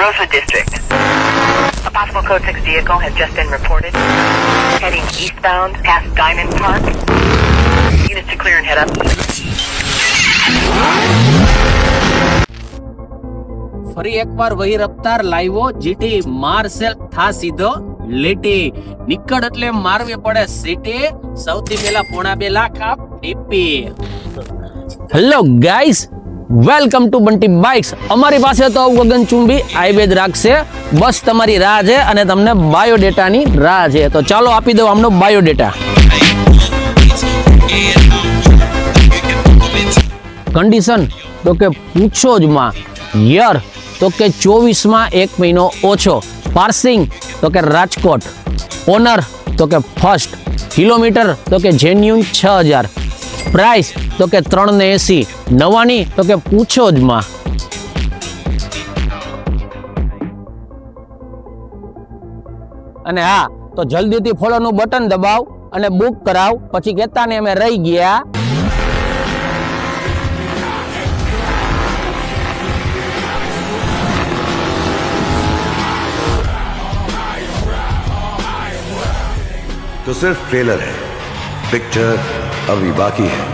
Rosa District. A possible Code 6 vehicle has just been reported. Heading eastbound past Diamond Park. Units to clear and head up. ફરી એકવાર વહી રફતાર લાવ્યો GT marshal થા સીધો લીટી નીકળ એટલે મારવી પડે સિટી સૌથી પહેલા 2.5 લાખ આપ TP. Hello guys, welcome to Bunty Bikes. અમારી પાસે તો ગગનચુંબી હાઈવે જ રાખશે, બસ તમારી રાહ છે અને તમને બાયોડેટાની રાહ છે. તો ચાલો આપી દો આમનો બાયોડેટા. કન્ડિશન તો કે પૂછો જ માં. યર તો કે 24 માં 1 મહિનો ઓછો. પાર્સિંગ તો કે રાજકોટ. ઓનર તો કે ફર્સ્ટ. કિલોમીટર તો કે જેન્યુન 6000. પ્રાઇસ તો કે 380. નવાની તો કે પૂછો જ માં. અને હા, તો જલ્દીથી ફોલો નું બટન દબાવ અને બુક કરાવ, પછી કહેતા ને અમે રહી ગયા. तो सिर्फ ट्रेलर है, पिक्चर अभी बाकी है.